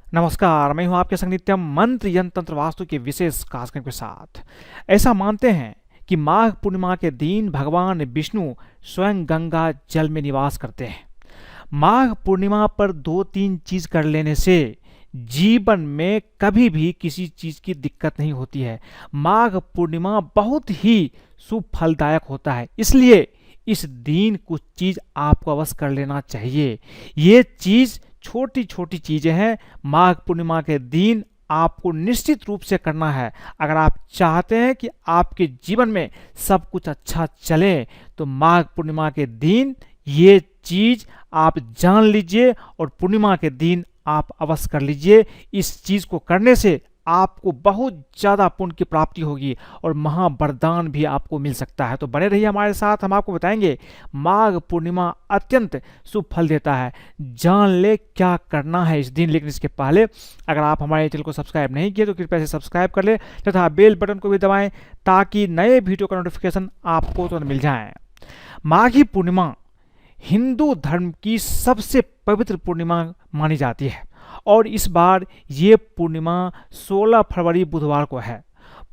नमस्कार, मैं हूं आपके संग नित्यम मंत्र यंत्र तंत्र वास्तु के विशेष कार्यक्रम के साथ। ऐसा मानते हैं कि माघ पूर्णिमा के दिन भगवान विष्णु स्वयं गंगा जल में निवास करते हैं। माघ पूर्णिमा पर 2-3 चीज कर लेने से जीवन में कभी भी किसी चीज की दिक्कत नहीं होती है। माघ पूर्णिमा बहुत ही शुभ फलदायक होता है, इसलिए इस दिन कुछ चीज आपको अवश्य कर लेना चाहिए। ये चीज छोटी छोटी चीजें हैं, माघ पूर्णिमा के दिन आपको निश्चित रूप से करना है। अगर आप चाहते हैं कि आपके जीवन में सब कुछ अच्छा चले तो माघ पूर्णिमा के दिन ये चीज आप जान लीजिए और पूर्णिमा के दिन आप अवश्य कर लीजिए। इस चीज को करने से आपको बहुत ज़्यादा पुण्य की प्राप्ति होगी और महावरदान भी आपको मिल सकता है। तो बने रहिए हमारे साथ, हम आपको बताएंगे माघ पूर्णिमा अत्यंत शुभ फल देता है। जान ले क्या करना है इस दिन, लेकिन इसके पहले अगर आप हमारे चैनल को सब्सक्राइब नहीं किए तो कृपया से सब्सक्राइब कर ले तथा बेल बटन को भी दबाएं ताकि नए वीडियो का नोटिफिकेशन आपको तुरंत मिल जाए। माघी पूर्णिमा हिंदू धर्म की सबसे पवित्र पूर्णिमा मानी जाती है और इस बार ये पूर्णिमा 16 फरवरी बुधवार को है।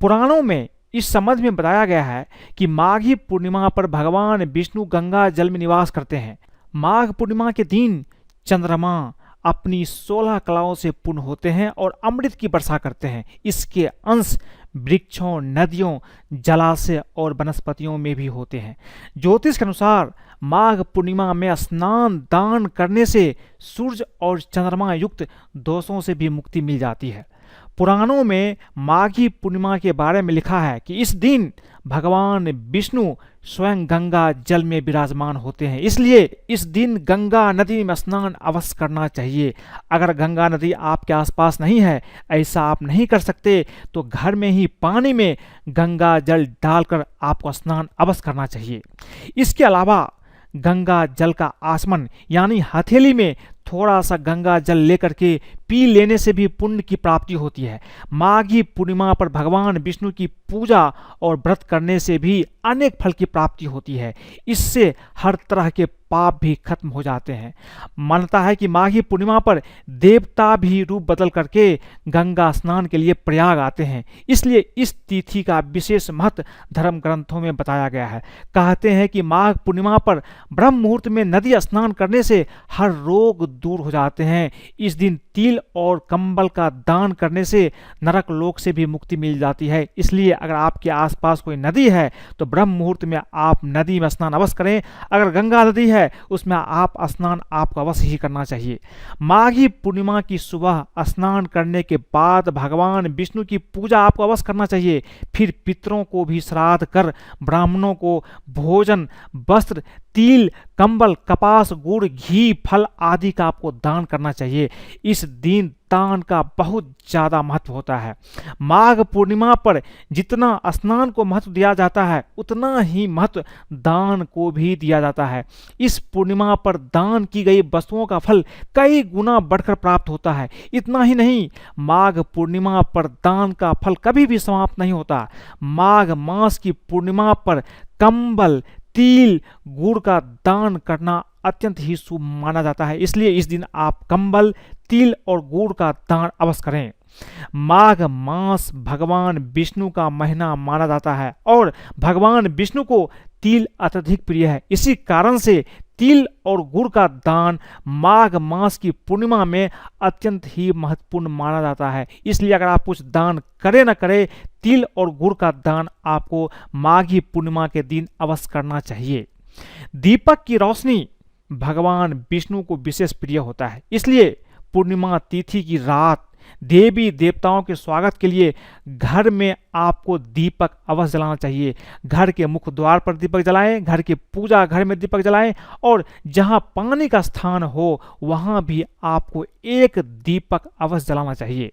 पुराणों में इस संबंध में बताया गया है कि माघी पूर्णिमा पर भगवान विष्णु गंगा जल में निवास करते हैं। माघ पूर्णिमा के दिन चंद्रमा अपनी 16 कलाओं से पूर्ण होते हैं और अमृत की वर्षा करते हैं। इसके अंश वृक्षों, नदियों, जलाशय और वनस्पतियों में भी होते हैं। ज्योतिष के अनुसार माघ पूर्णिमा में स्नान दान करने से सूर्य और चंद्रमा युक्त दोषों से भी मुक्ति मिल जाती है। पुराणों में माघी पूर्णिमा के बारे में लिखा है कि इस दिन भगवान विष्णु स्वयं गंगा जल में विराजमान होते हैं, इसलिए इस दिन गंगा नदी में स्नान अवश्य करना चाहिए। अगर गंगा नदी आपके आसपास नहीं है, ऐसा आप नहीं कर सकते, तो घर में ही पानी में गंगा जल डालकर आपको स्नान अवश्य करना चाहिए। इसके अलावा गंगा जल का आचमन यानी हथेली में थोड़ा सा गंगा जल लेकर के पी लेने से भी पुण्य की प्राप्ति होती है। माघी पूर्णिमा पर भगवान विष्णु की पूजा और व्रत करने से भी अनेक फल की प्राप्ति होती है। इससे हर तरह के पाप भी खत्म हो जाते हैं। मानता है कि माघी पूर्णिमा पर देवता भी रूप बदल करके गंगा स्नान के लिए प्रयाग आते हैं, इसलिए इस तिथि का विशेष महत्व धर्म ग्रंथों में बताया गया है। कहते हैं कि माघ पूर्णिमा पर ब्रह्म मुहूर्त में नदी स्नान करने से हर रोग दूर हो जाते हैं। इस दिन तिल और कंबल का दान करने से नरक लोक से भी मुक्ति मिल जाती है। इसलिए अगर आपके आसपास कोई नदी है तो ब्रह्म मुहूर्त में आप नदी में स्नान अवश्य करें। अगर गंगा नदी है उसमें आप स्नान आपको अवश्य ही करना चाहिए। माघी पूर्णिमा की सुबह स्नान करने के बाद भगवान विष्णु की पूजा आपको अवश्य करना चाहिए। फिर पितरों को भी श्राद्ध कर ब्राह्मणों को भोजन, वस्त्र, तिल, कंबल, कपास, गुड़, घी, फल आदि का आपको दान करना चाहिए। इस दिन दान का बहुत ज़्यादा महत्व होता है। माघ पूर्णिमा पर जितना स्नान को महत्व दिया जाता है उतना ही महत्व दान को भी दिया जाता है। इस पूर्णिमा पर दान की गई वस्तुओं का फल कई गुना बढ़कर प्राप्त होता है। इतना ही नहीं, माघ पूर्णिमा पर दान का फल कभी भी समाप्त नहीं होता। माघ मास की पूर्णिमा पर कंबल, तिल, गुड़ का दान करना अत्यंत ही शुभ माना जाता है, इसलिए इस दिन आप कंबल, तिल और गुड़ का दान अवश्य करें। माघ मास भगवान विष्णु का महीना माना जाता है और भगवान विष्णु को तिल अत्यधिक प्रिय है। इसी कारण से तिल और गुड़ का दान माघ मास की पूर्णिमा में अत्यंत ही महत्वपूर्ण माना जाता है। इसलिए अगर आप कुछ दान करें न करें, तिल और गुड़ का दान आपको माघी पूर्णिमा के दिन अवश्य करना चाहिए। दीपक की रोशनी भगवान विष्णु को विशेष प्रिय होता है, इसलिए पूर्णिमा तिथि की रात देवी देवताओं के स्वागत के लिए घर में आपको दीपक अवश्य जलाना चाहिए। घर के मुख्य द्वार पर दीपक जलाएं, घर के पूजा घर में दीपक जलाएं और जहां पानी का स्थान हो वहां भी आपको एक दीपक अवश्य जलाना चाहिए।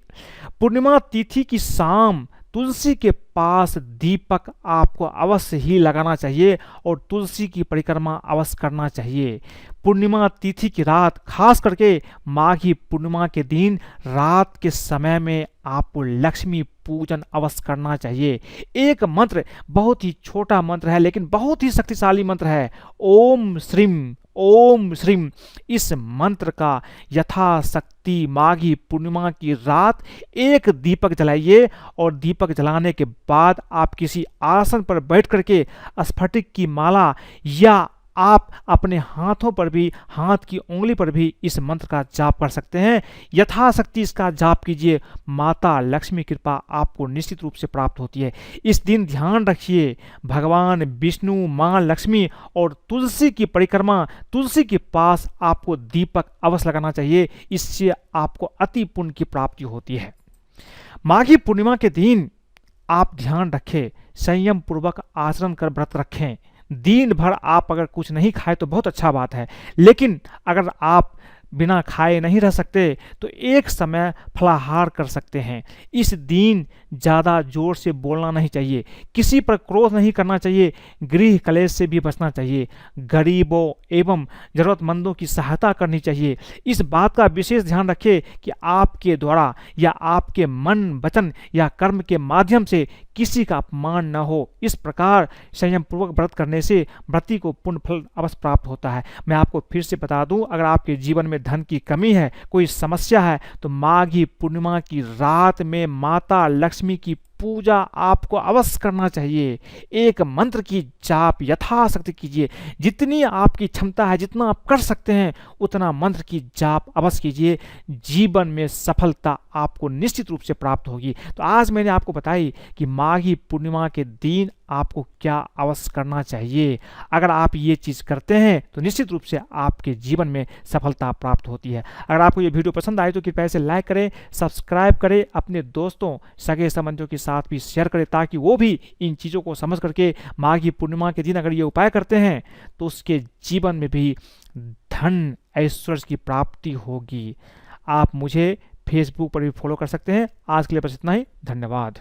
पूर्णिमा तिथि की शाम तुलसी के पास दीपक आपको अवश्य ही लगाना चाहिए और तुलसी की परिक्रमा अवश्य करना चाहिए। पूर्णिमा तिथि की रात, खास करके माघी पूर्णिमा के दिन रात के समय में आपको लक्ष्मी पूजन अवश्य करना चाहिए। एक मंत्र, बहुत ही छोटा मंत्र है लेकिन बहुत ही शक्तिशाली मंत्र है, ओम श्रीम ओम श्रीम। इस मंत्र का यथाशक्ति माघी पूर्णिमा की रात एक दीपक जलाइए और दीपक जलाने के बाद आप किसी आसन पर बैठ करके स्फटिक की माला या आप अपने हाथों पर भी, हाथ की उंगली पर भी इस मंत्र का जाप कर सकते हैं। यथाशक्ति इसका जाप कीजिए, माता लक्ष्मी कृपा आपको निश्चित रूप से प्राप्त होती है। इस दिन ध्यान रखिए, भगवान विष्णु, माँ लक्ष्मी और तुलसी की परिक्रमा, तुलसी के पास आपको दीपक अवश्य लगाना चाहिए, इससे आपको अति पुण्य की प्राप्ति होती है। माघी पूर्णिमा के दिन आप ध्यान रखें, संयम पूर्वक आचरण कर व्रत रखें। दिन भर आप अगर कुछ नहीं खाए तो बहुत अच्छा बात है, लेकिन अगर आप बिना खाए नहीं रह सकते तो एक समय फलाहार कर सकते हैं। इस दिन ज़्यादा जोर से बोलना नहीं चाहिए, किसी पर क्रोध नहीं करना चाहिए, गृह कलेश से भी बचना चाहिए, गरीबों एवं ज़रूरतमंदों की सहायता करनी चाहिए। इस बात का विशेष ध्यान रखें कि आपके द्वारा या आपके मन, वचन या कर्म के माध्यम से किसी का अपमान न हो। इस प्रकार संयम पूर्वक व्रत करने से व्रती को पुण्य फल अवश्य प्राप्त होता है। मैं आपको फिर से बता दूं, अगर आपके जीवन में धन की कमी है, कोई समस्या है, तो माघी पूर्णिमा की रात में माता लक्ष्मी की पूजा आपको अवश्य करना चाहिए। एक मंत्र की जाप यथाशक्ति कीजिए, जितनी आपकी क्षमता है, जितना आप कर सकते हैं उतना मंत्र की जाप अवश्य कीजिए। जीवन में सफलता आपको निश्चित रूप से प्राप्त होगी। तो आज मैंने आपको बताई कि माघी पूर्णिमा के दिन आपको क्या अवश्य करना चाहिए। अगर आप ये चीज़ करते हैं तो निश्चित रूप से आपके जीवन में सफलता प्राप्त होती है। अगर आपको ये वीडियो पसंद आए तो कृपया इसे लाइक करें, सब्सक्राइब करें, अपने दोस्तों, सगे संबंधियों के साथ भी शेयर करें, ताकि वो भी इन चीज़ों को समझ करके माघी पूर्णिमा के दिन अगर ये उपाय करते हैं तो उसके जीवन में भी धन ऐश्वर्य की प्राप्ति होगी। आप मुझे फेसबुक पर भी फॉलो कर सकते हैं। आज के लिए बस इतना ही, धन्यवाद।